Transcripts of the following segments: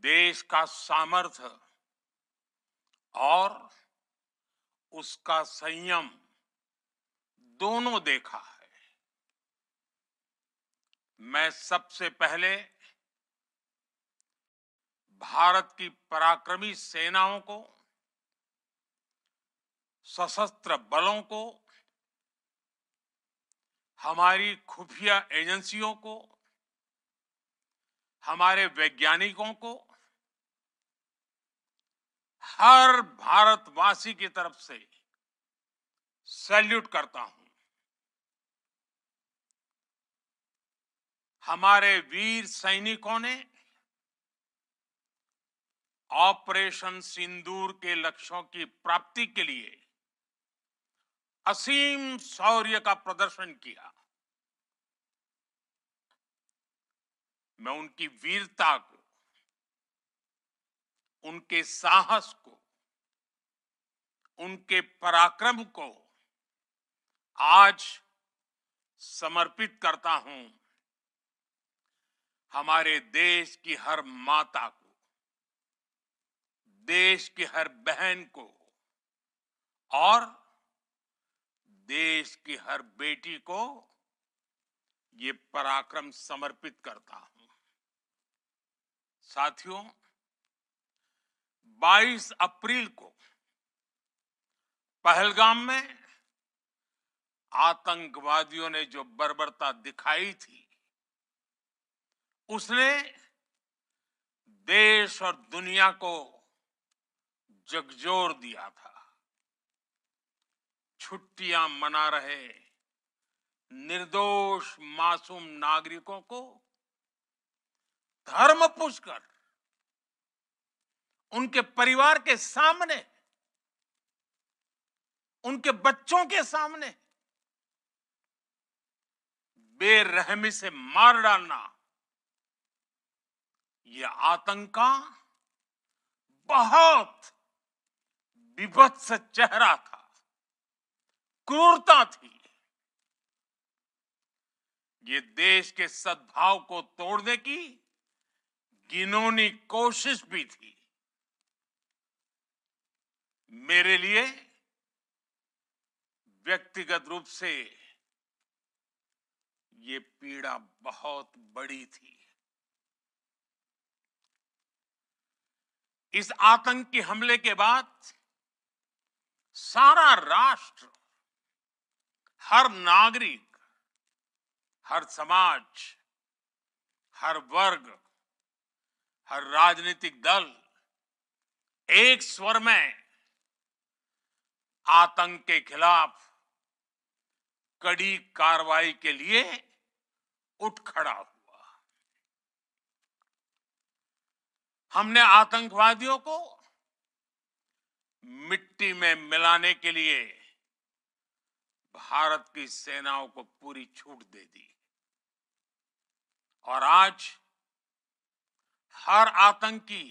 देश का सामर्थ्य और उसका संयम दोनों देखा है। मैं सबसे पहले भारत की पराक्रमी सेनाओं को, सशस्त्र बलों को, हमारी खुफिया एजेंसियों को, हमारे वैज्ञानिकों को, हर भारतवासी की तरफ से सैल्यूट करता हूं। हमारे वीर सैनिकों ने ऑपरेशन सिंदूर के लक्ष्यों की प्राप्ति के लिए असीम शौर्य का प्रदर्शन किया। मैं उनकी वीरता को, उनके साहस को, उनके पराक्रम को आज समर्पित करता हूं हमारे देश की हर माता को, देश की हर बहन को और देश की हर बेटी को ये पराक्रम समर्पित करता हूं। साथियों, 22 अप्रैल को पहलगाम में आतंकवादियों ने जो बर्बरता दिखाई थी, उसने देश और दुनिया को झकझोर दिया था। छुट्टियां मना रहे निर्दोष मासूम नागरिकों को धर्म पूछकर उनके परिवार के सामने, उनके बच्चों के सामने बेरहमी से मार डालना, यह आतंक का बहुत विभत्स चेहरा था, क्रूरता थी। ये देश के सद्भाव को तोड़ने की घिनौनी कोशिश भी थी। मेरे लिए व्यक्तिगत रूप से ये पीड़ा बहुत बड़ी थी। इस आतंकी हमले के बाद सारा राष्ट्र, हर नागरिक, हर समाज, हर वर्ग, हर राजनीतिक दल एक स्वर में आतंक के खिलाफ कड़ी कार्रवाई के लिए उठ खड़ा हुआ। हमने आतंकवादियों को मिट्टी में मिलाने के लिए भारत की सेनाओं को पूरी छूट दे दी और आज हर आतंकी,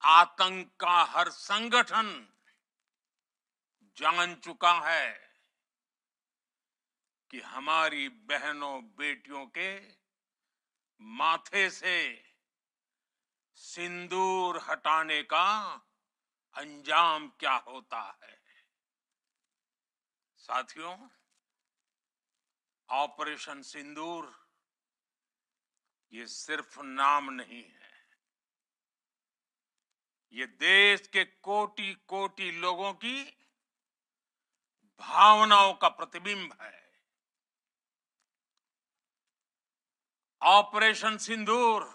आतंक का हर संगठन जान चुका है कि हमारी बहनों बेटियों के माथे से सिंदूर हटाने का अंजाम क्या होता है। साथियों, ऑपरेशन सिंदूर ये सिर्फ नाम नहीं है, ये देश के कोटि कोटि लोगों की भावनाओं का प्रतिबिंब है। ऑपरेशन सिंदूर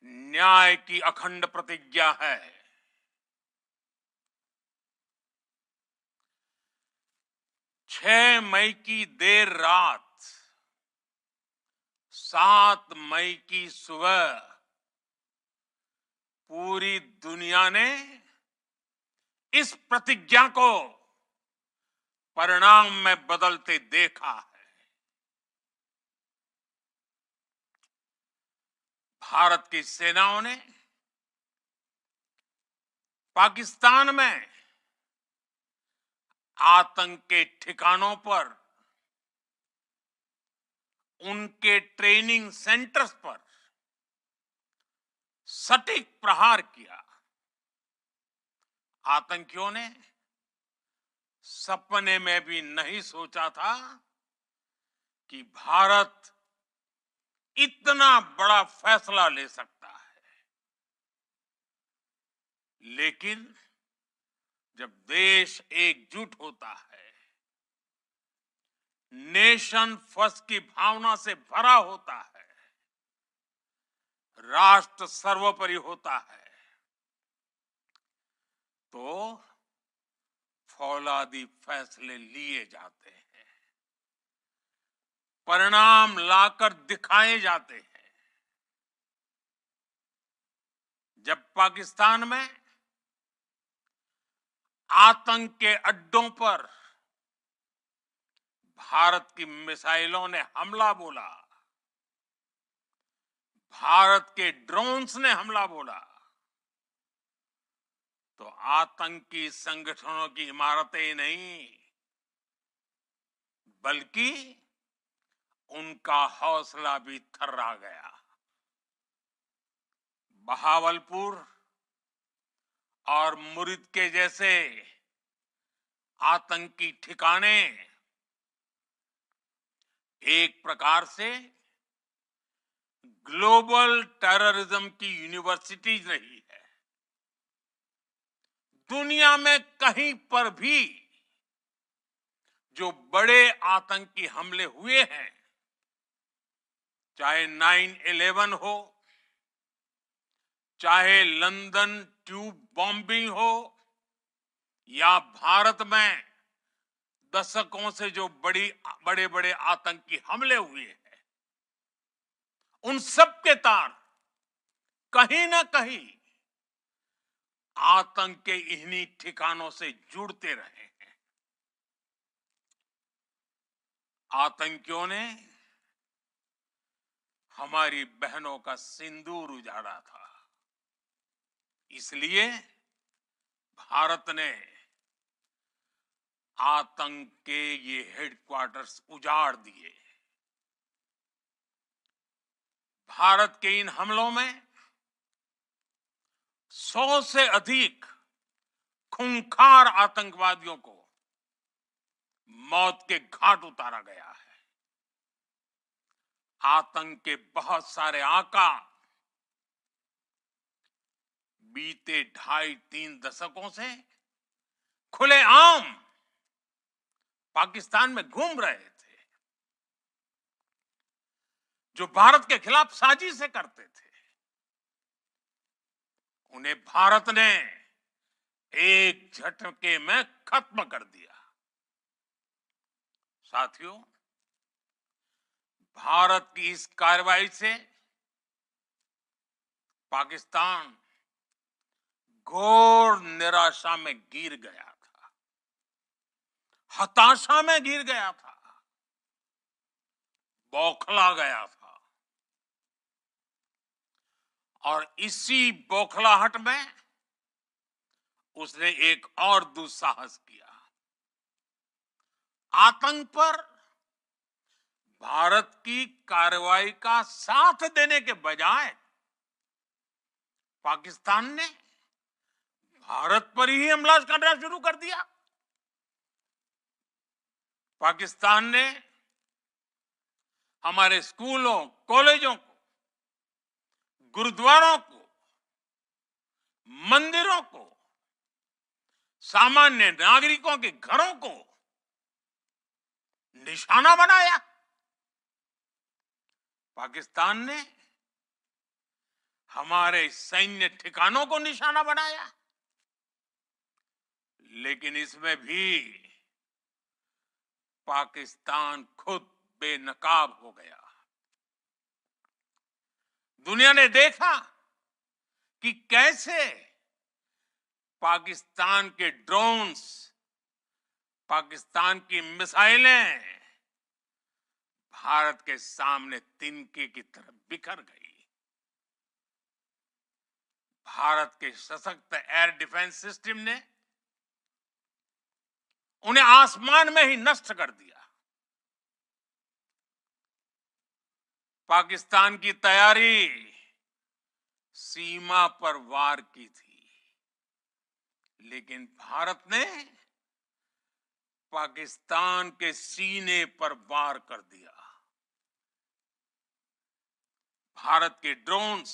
न्याय की अखंड प्रतिज्ञा है। 6 मई की देर रात, 7 मई की सुबह पूरी दुनिया ने इस प्रतिज्ञा को परिणाम में बदलते देखा है। भारत की सेनाओं ने पाकिस्तान में आतंक के ठिकानों पर उनके ट्रेनिंग सेंटर्स पर सटीक प्रहार किया। आतंकियों ने सपने में भी नहीं सोचा था कि भारत इतना बड़ा फैसला ले सकता है। लेकिन जब देश एकजुट होता है, नेशन फर्स्ट की भावना से भरा होता है, राष्ट्र सर्वोपरि होता है, तो फौलादी फैसले लिए जाते हैं, परिणाम लाकर दिखाए जाते हैं। जब पाकिस्तान में आतंक के अड्डों पर भारत की मिसाइलों ने हमला बोला, भारत के ड्रोन्स ने हमला बोला, तो आतंकी संगठनों की इमारतें ही नहीं, बल्कि उनका हौसला भी थर्रा गया। बहावलपुर और मुरिद के जैसे आतंकी ठिकाने एक प्रकार से ग्लोबल टेररिज्म की यूनिवर्सिटीज रही है। दुनिया में कहीं पर भी जो बड़े आतंकी हमले हुए हैं, चाहे 9/11 हो, चाहे लंदन ट्यूब बॉम्बिंग हो, या भारत में दशकों से जो बड़े बड़े आतंकी हमले हुए हैं, उन सब के तार कहीं ना कहीं आतंक के इन्हीं ठिकानों से जुड़ते रहे हैं। आतंकियों ने हमारी बहनों का सिंदूर उजाड़ा था, इसलिए भारत ने आतंक के ये हेडक्वार्टर्स उजाड़ दिए। भारत के इन हमलों में 100 से अधिक खूंखार आतंकवादियों को मौत के घाट उतारा गया है। आतंक के बहुत सारे आका बीते 2.5-3 दशकों से खुलेआम पाकिस्तान में घूम रहे थे, जो भारत के खिलाफ साजिशें करते थे। उन्हें भारत ने एक झटके में खत्म कर दिया। साथियों, भारत की इस कार्रवाई से पाकिस्तान घोर निराशा में गिर गया था, हताशा में गिर गया था, बौखला गया था। और इसी बौखलाहट में उसने एक और दुस्साहस किया। आतंक पर भारत की कार्रवाई का साथ देने के बजाय पाकिस्तान ने भारत पर ही हमला करना शुरू कर दिया। पाकिस्तान ने हमारे स्कूलों, कॉलेजों को, गुरुद्वारों को, मंदिरों को, सामान्य नागरिकों के घरों को निशाना बनाया। पाकिस्तान ने हमारे सैन्य ठिकानों को निशाना बनाया। लेकिन इसमें भी पाकिस्तान खुद बेनकाब हो गया। दुनिया ने देखा कि कैसे पाकिस्तान के ड्रोन्स, पाकिस्तान की मिसाइलें भारत के सामने तिनके की तरह बिखर गई। भारत के सशक्त एयर डिफेंस सिस्टम ने उन्हें आसमान में ही नष्ट कर दिया। पाकिस्तान की तैयारी सीमा पर वार की थी, लेकिन भारत ने पाकिस्तान के सीने पर वार कर दिया। भारत के ड्रोन्स,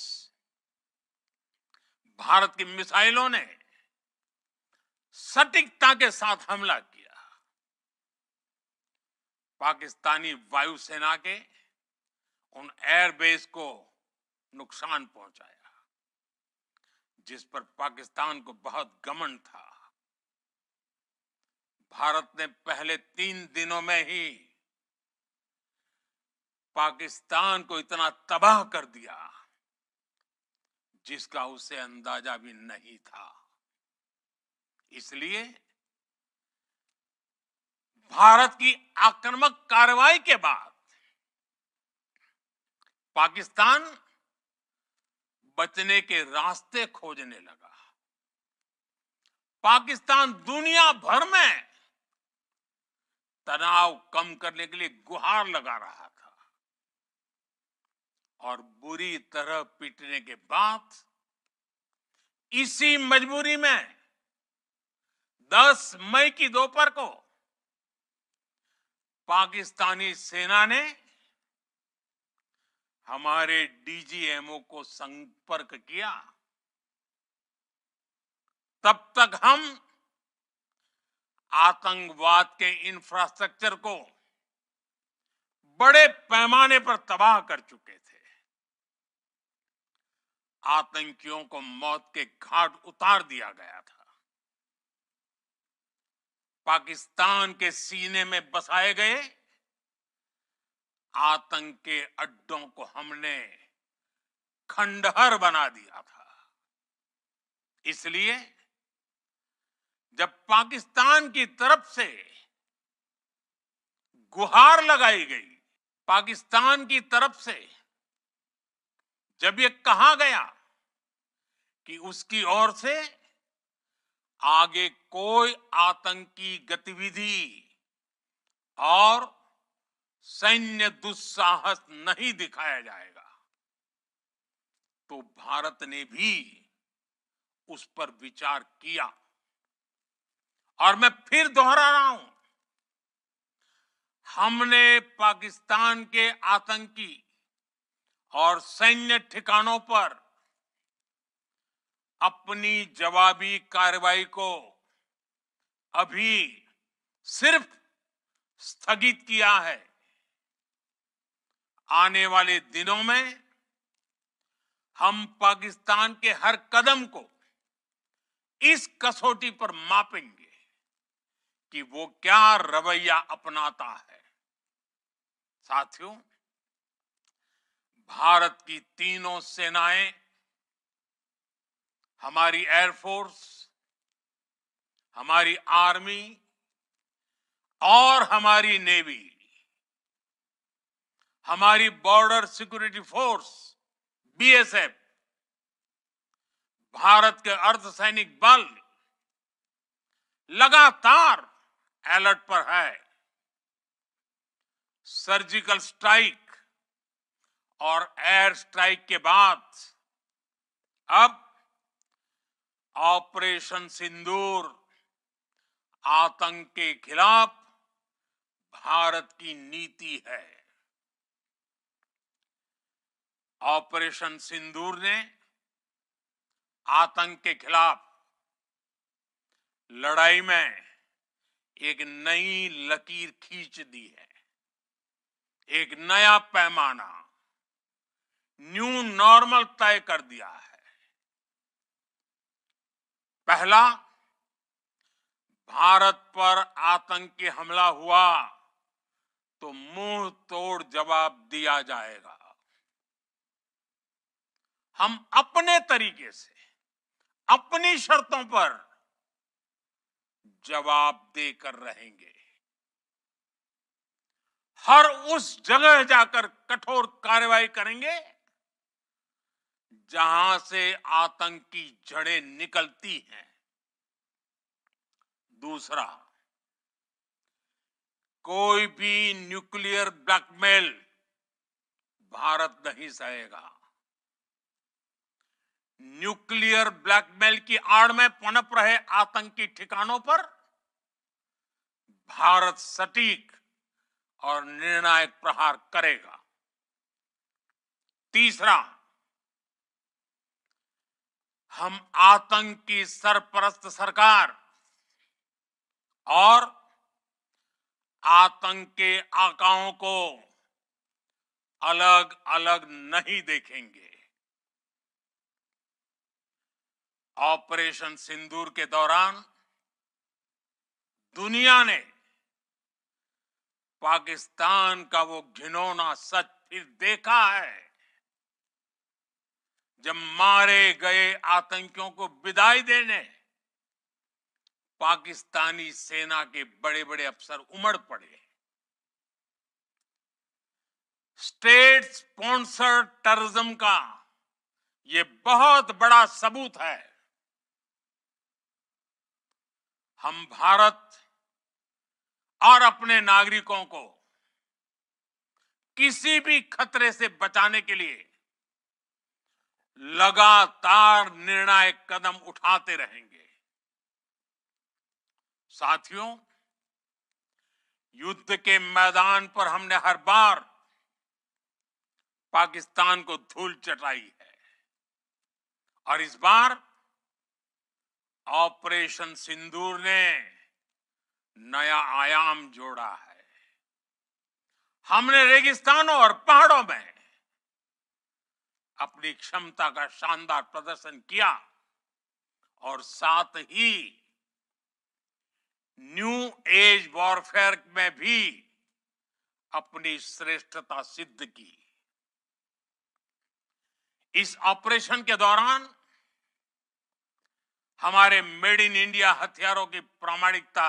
भारत की मिसाइलों ने सटीकता के साथ हमला किया। पाकिस्तानी वायुसेना के उन एयरबेस को नुकसान पहुंचाया, जिस पर पाकिस्तान को बहुत घमंड था। भारत ने पहले 3 दिनों में ही पाकिस्तान को इतना तबाह कर दिया, जिसका उसे अंदाजा भी नहीं था। इसलिए भारत की आक्रामक कार्रवाई के बाद पाकिस्तान बचने के रास्ते खोजने लगा। पाकिस्तान दुनिया भर में तनाव कम करने के लिए गुहार लगा रहा था, और बुरी तरह पीटने के बाद इसी मजबूरी में 10 मई की दोपहर को पाकिस्तानी सेना ने हमारे डीजीएमओ को संपर्क किया। तब तक हम आतंकवाद के इंफ्रास्ट्रक्चर को बड़े पैमाने पर तबाह कर चुके थे। आतंकियों को मौत के घाट उतार दिया गया था। पाकिस्तान के सीने में बसाए गए आतंक के अड्डों को हमने खंडहर बना दिया था। इसलिए जब पाकिस्तान की तरफ से गुहार लगाई गई, पाकिस्तान की तरफ से जब ये कहा गया कि उसकी ओर से आगे कोई आतंकी गतिविधि और सैन्य दुस्साहस नहीं दिखाया जाएगा, तो भारत ने भी उस पर विचार किया। और मैं फिर दोहरा रहा हूं, हमने पाकिस्तान के आतंकी और सैन्य ठिकानों पर अपनी जवाबी कार्रवाई को अभी सिर्फ स्थगित किया है। आने वाले दिनों में हम पाकिस्तान के हर कदम को इस कसौटी पर मापेंगे कि वो क्या रवैया अपनाता है। साथियों, भारत की तीनों सेनाएं, हमारी एयरफोर्स, हमारी आर्मी और हमारी नेवी, हमारी border security force BSF, Bharat के अर्धसैनिक बल लगातार अलर्ट पर है। सर्जिकल स्ट्राइक और एयर स्ट्राइक के बाद अब ऑपरेशन सिंदूर आतंक के खिलाफ भारत की नीति है। ऑपरेशन सिंदूर ने आतंक के खिलाफ लड़ाई में एक नई लकीर खींच दी है। एक नया पैमाना, न्यू नॉर्मल तय कर दिया है। पहला, भारत पर आतंकी हमला हुआ तो मुंह तोड़ जवाब दिया जाएगा। हम अपने तरीके से, अपनी शर्तों पर जवाब देकर रहेंगे। हर उस जगह जाकर कठोर कार्रवाई करेंगे जहां से आतंक की जड़ें निकलती हैं। दूसरा, कोई भी न्यूक्लियर ब्लैकमेल, भारत नहीं सहेगा। न्यूक्लियर ब्लैकमेल की आड़ में पनप रहे आतंकी ठिकानों पर भारत सटीक और निर्णायक प्रहार करेगा। तीसरा, हम आतंक की सरपरस्त सरकार और आतंक के आकाओं को अलग अलग नहीं देखेंगे। ऑपरेशन सिंदूर के दौरान दुनिया ने पाकिस्तान का वो घिनौना सच फिर देखा है, जब मारे गए आतंकियों को विदाई देने पाकिस्तानी सेना के बड़े बड़े अफसर उमड़ पड़े। स्टेट स्पॉन्सर्ड टेररिज्म का ये बहुत बड़ा सबूत है। हम भारत और अपने नागरिकों को किसी भी खतरे से बचाने के लिए लगातार निर्णायक कदम उठाते रहेंगे। साथियों, युद्ध के मैदान पर हमने हर बार पाकिस्तान को धूल चटाई है और इस बार ऑपरेशन सिंदूर ने नया आयाम जोड़ा है। हमने रेगिस्तानों और पहाड़ों में अपनी क्षमता का शानदार प्रदर्शन किया और साथ ही न्यू एज वॉरफेयर में भी अपनी श्रेष्ठता सिद्ध की। इस ऑपरेशन के दौरान हमारे मेड इन इंडिया हथियारों की प्रामाणिकता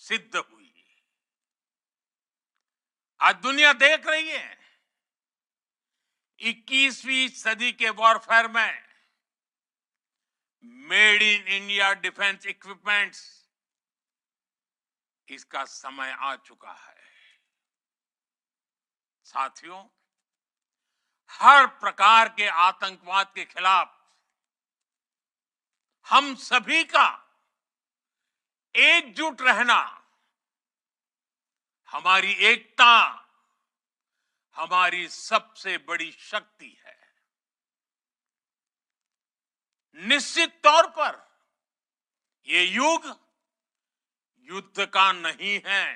सिद्ध हुई। आज दुनिया देख रही है 21वीं सदी के वॉरफेयर में made in India defence equipments, इसका समय आ चुका है। साथियों, हर प्रकार के आतंकवाद के खिलाफ हम सभी का एकजुट रहना, हमारी एकता हमारी सबसे बड़ी शक्ति है। निश्चित तौर पर ये युग युद्ध का नहीं है,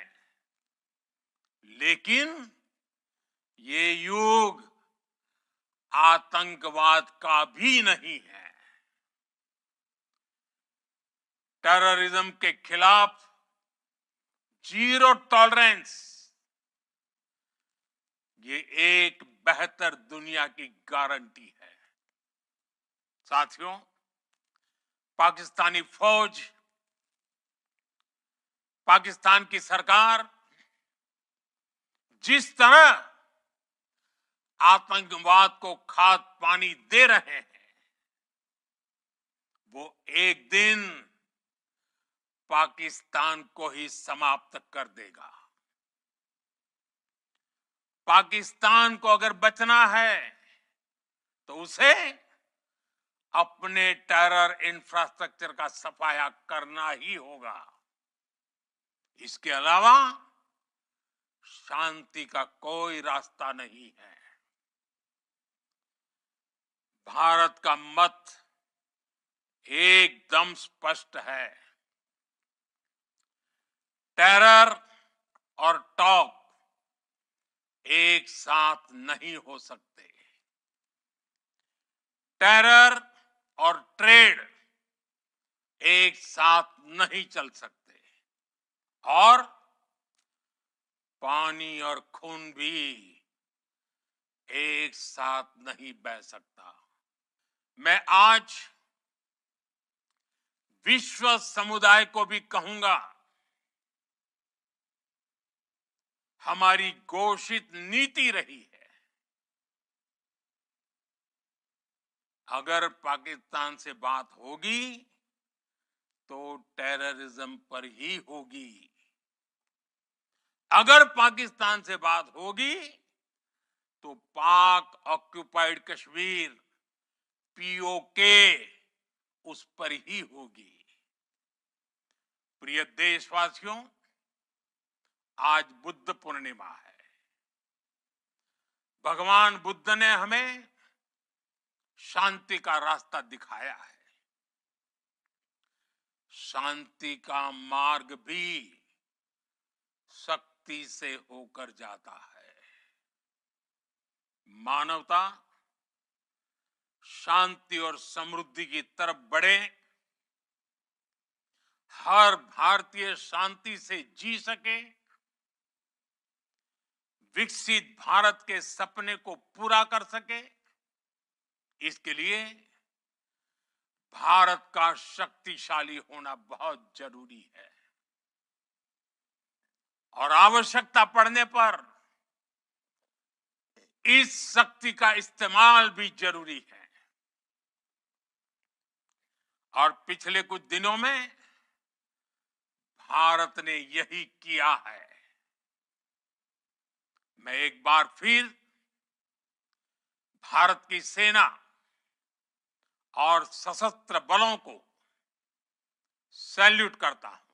लेकिन ये युग आतंकवाद का भी नहीं है। टेररिज्म के खिलाफ जीरो टॉलरेंस, ये एक बेहतर दुनिया की गारंटी है। साथियों, पाकिस्तानी फौज, पाकिस्तान की सरकार जिस तरह आतंकवाद को खाद पानी दे रहे हैं, वो एक दिन पाकिस्तान को ही समाप्त कर देगा। पाकिस्तान को अगर बचना है तो उसे अपने टेरर इंफ्रास्ट्रक्चर का सफाया करना ही होगा। इसके अलावा शांति का कोई रास्ता नहीं है। भारत का मत एकदम स्पष्ट है। टेरर और टॉक एक साथ नहीं हो सकते। टेरर और ट्रेड एक साथ नहीं चल सकते और पानी और खून भी एक साथ नहीं बह सकता। मैं आज विश्व समुदाय को भी कहूंगा, हमारी घोषित नीति रही है, अगर पाकिस्तान से बात होगी तो टेररिज्म पर ही होगी। अगर पाकिस्तान से बात होगी तो पाक ऑक्युपाइड कश्मीर पीओके उस पर ही होगी। प्रिय देशवासियों, आज बुद्ध पूर्णिमा है। भगवान बुद्ध ने हमें शांति का रास्ता दिखाया है। शांति का मार्ग भी शक्ति से होकर जाता है। मानवता शांति और समृद्धि की तरफ बढ़े, हर भारतीय शांति से जी सके, विकसित भारत के सपने को पूरा कर सके, इसके लिए भारत का शक्तिशाली होना बहुत जरूरी है। और आवश्यकता पड़ने पर इस शक्ति का इस्तेमाल भी जरूरी है। और पिछले कुछ दिनों में भारत ने यही किया है। मैं एक बार फिर भारत की सेना और सशस्त्र बलों को सैल्यूट करता हूं।